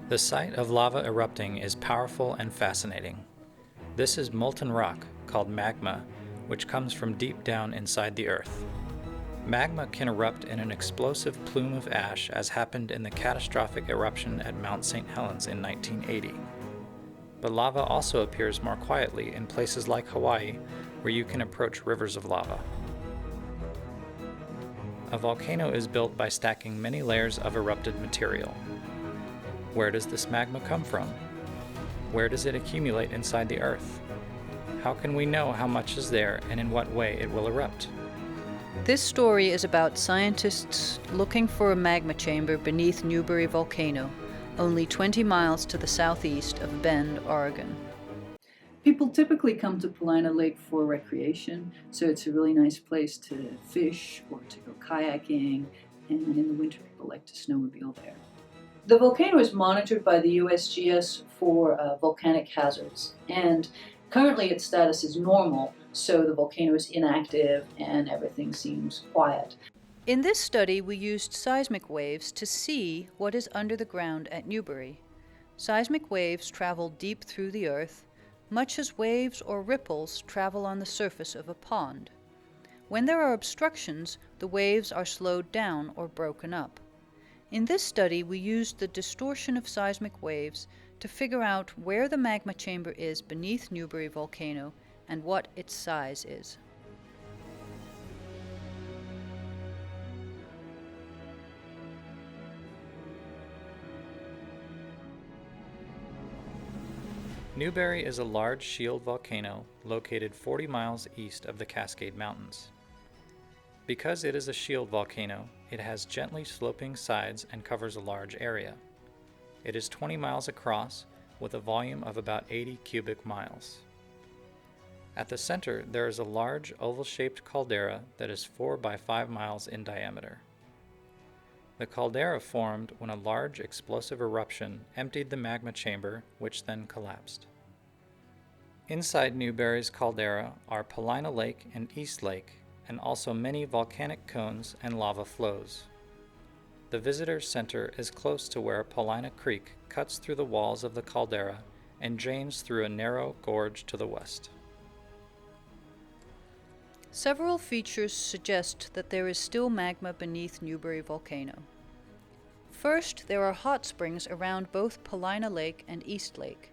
The sight of lava erupting is powerful and fascinating. This is molten rock, called magma, which comes from deep down inside the Earth. Magma can erupt in an explosive plume of ash, as happened in the catastrophic eruption at Mount St. Helens in 1980. But lava also appears more quietly in places like Hawaii, where you can approach rivers of lava. A volcano is built by stacking many layers of erupted material. Where does this magma come from? Where does it accumulate inside the Earth? How can we know how much is there and in what way it will erupt? This story is about scientists looking for a magma chamber beneath Newberry Volcano, only 20 miles to the southeast of Bend, Oregon. People typically come to Paulina Lake for recreation, so it's a really nice place to fish or to go kayaking, and in the winter people like to snowmobile there. The volcano is monitored by the USGS for volcanic hazards, and currently its status is normal, so the volcano is inactive and everything seems quiet. In this study, we used seismic waves to see what is under the ground at Newberry. Seismic waves travel deep through the earth, much as waves or ripples travel on the surface of a pond. When there are obstructions, the waves are slowed down or broken up. In this study, we used the distortion of seismic waves to figure out where the magma chamber is beneath Newberry Volcano and what its size is. Newberry is a large shield volcano located 40 miles east of the Cascade Mountains. Because it is a shield volcano, it has gently sloping sides and covers a large area. It is 20 miles across with a volume of about 80 cubic miles. At the center, there is a large oval-shaped caldera that is 4 by 5 miles in diameter. The caldera formed when a large explosive eruption emptied the magma chamber, which then collapsed. Inside Newberry's caldera are Paulina Lake and East Lake, and also many volcanic cones and lava flows. The visitor center is close to where Paulina Creek cuts through the walls of the caldera and drains through a narrow gorge to the west. Several features suggest that there is still magma beneath Newberry Volcano. First, there are hot springs around both Paulina Lake and East Lake.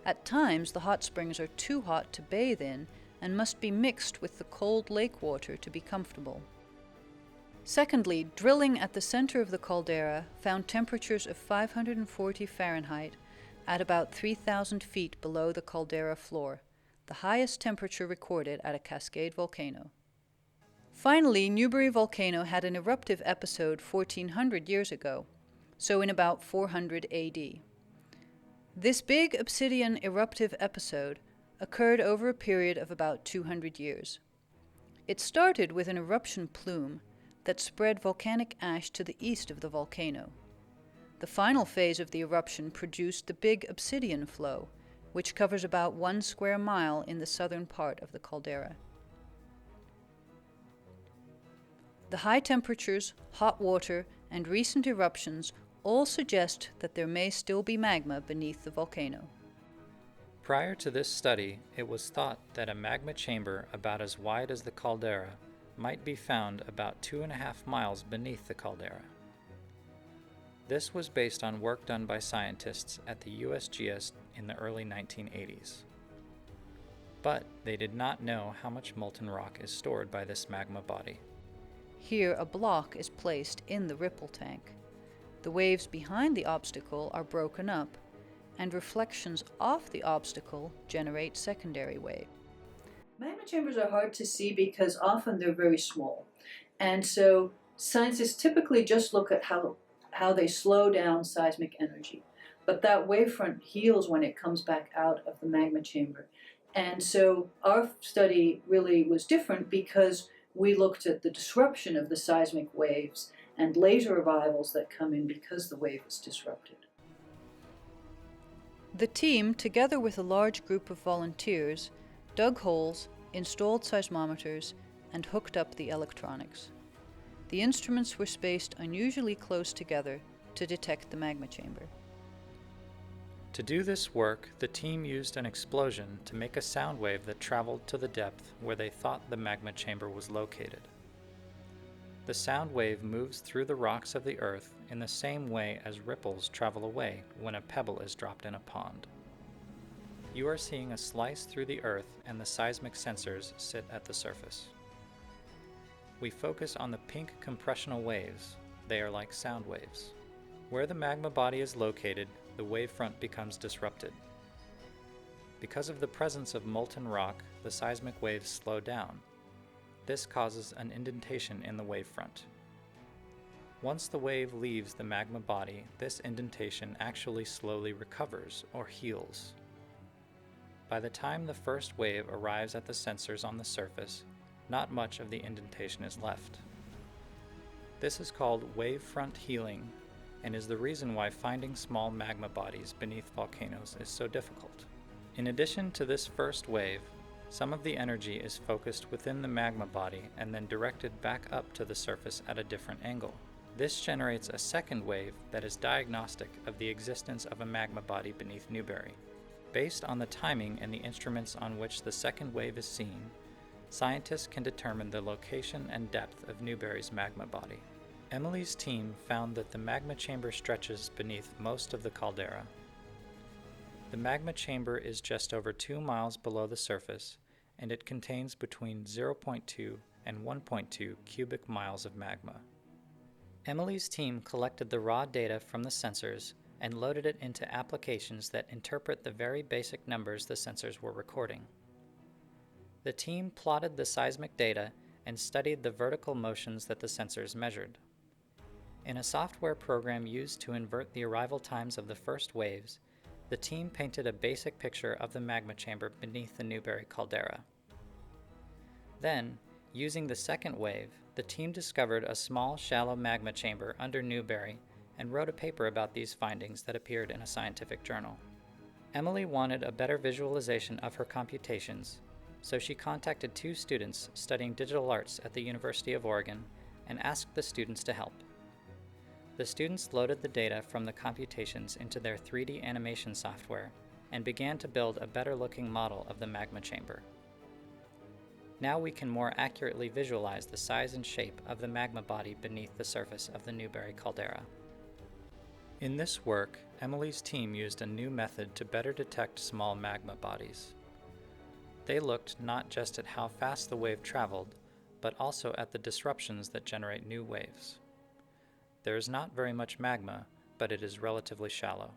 At times, the hot springs are too hot to bathe in and must be mixed with the cold lake water to be comfortable. Secondly, drilling at the center of the caldera found temperatures of 540 Fahrenheit at about 3,000 feet below the caldera floor, the highest temperature recorded at a Cascade volcano. Finally, Newberry Volcano had an eruptive episode 1,400 years ago, so in about 400 AD. This big obsidian eruptive episode occurred over a period of about 200 years. It started with an eruption plume that spread volcanic ash to the east of the volcano. The final phase of the eruption produced the big obsidian flow, which covers about 1 square mile in the southern part of the caldera. The high temperatures, hot water, and recent eruptions all suggest that there may still be magma beneath the volcano. Prior to this study, it was thought that a magma chamber about as wide as the caldera might be found about 2.5 miles beneath the caldera. This was based on work done by scientists at the USGS in the early 1980s. But they did not know how much molten rock is stored by this magma body. Here, a block is placed in the ripple tank. The waves behind the obstacle are broken up, and reflections off the obstacle generate secondary waves. Magma chambers are hard to see because often they're very small. And so scientists typically just look at how they slow down seismic energy. But that wavefront heals when it comes back out of the magma chamber. And so our study really was different because we looked at the disruption of the seismic waves and later revivals that come in because the wave is disrupted. The team, together with a large group of volunteers, dug holes, installed seismometers, and hooked up the electronics. The instruments were spaced unusually close together to detect the magma chamber. To do this work, the team used an explosion to make a sound wave that traveled to the depth where they thought the magma chamber was located. The sound wave moves through the rocks of the Earth in the same way as ripples travel away when a pebble is dropped in a pond. You are seeing a slice through the Earth, and the seismic sensors sit at the surface. We focus on the pink compressional waves. They are like sound waves. Where the magma body is located, the wavefront becomes disrupted. Because of the presence of molten rock, the seismic waves slow down. This causes an indentation in the wavefront. Once the wave leaves the magma body, this indentation actually slowly recovers or heals. By the time the first wave arrives at the sensors on the surface, not much of the indentation is left. This is called wavefront healing, and is the reason why finding small magma bodies beneath volcanoes is so difficult. In addition to this first wave, some of the energy is focused within the magma body and then directed back up to the surface at a different angle. This generates a second wave that is diagnostic of the existence of a magma body beneath Newberry. Based on the timing and the instruments on which the second wave is seen, scientists can determine the location and depth of Newberry's magma body. Emilie's team found that the magma chamber stretches beneath most of the caldera. The magma chamber is just over 2 miles below the surface, and it contains between 0.2 and 1.2 cubic miles of magma. Emilie's team collected the raw data from the sensors and loaded it into applications that interpret the very basic numbers the sensors were recording. The team plotted the seismic data and studied the vertical motions that the sensors measured. In a software program used to invert the arrival times of the first waves, the team painted a basic picture of the magma chamber beneath the Newberry caldera. Then, using the second wave, the team discovered a small, shallow magma chamber under Newberry and wrote a paper about these findings that appeared in a scientific journal. Emilie wanted a better visualization of her computations, so she contacted 2 students studying digital arts at the University of Oregon and asked the students to help. The students loaded the data from the computations into their 3D animation software and began to build a better-looking model of the magma chamber. Now we can more accurately visualize the size and shape of the magma body beneath the surface of the Newberry caldera. In this work, Emilie's team used a new method to better detect small magma bodies. They looked not just at how fast the wave traveled, but also at the disruptions that generate new waves. There is not very much magma, but it is relatively shallow.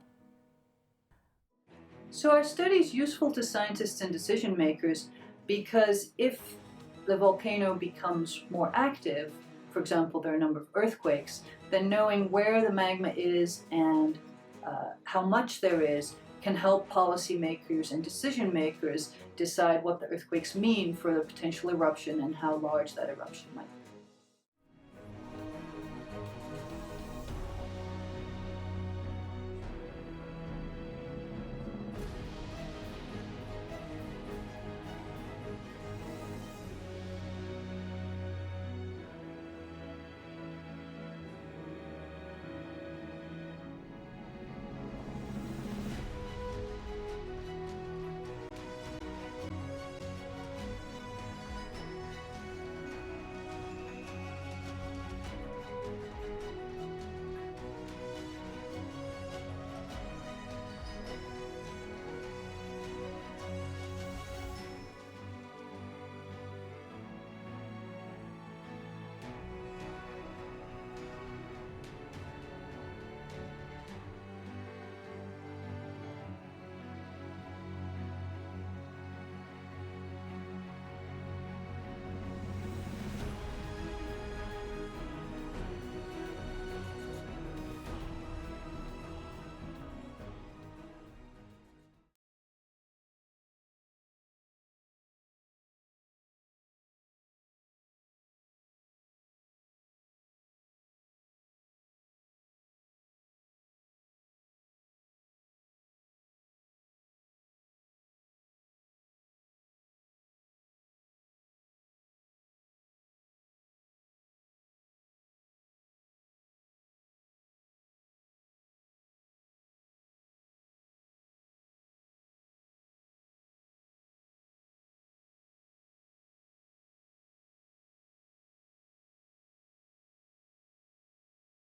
So our study is useful to scientists and decision makers because if the volcano becomes more active, for example, there are a number of earthquakes, then knowing where the magma is and how much there is can help policymakers and decision makers decide what the earthquakes mean for the potential eruption and how large that eruption might be.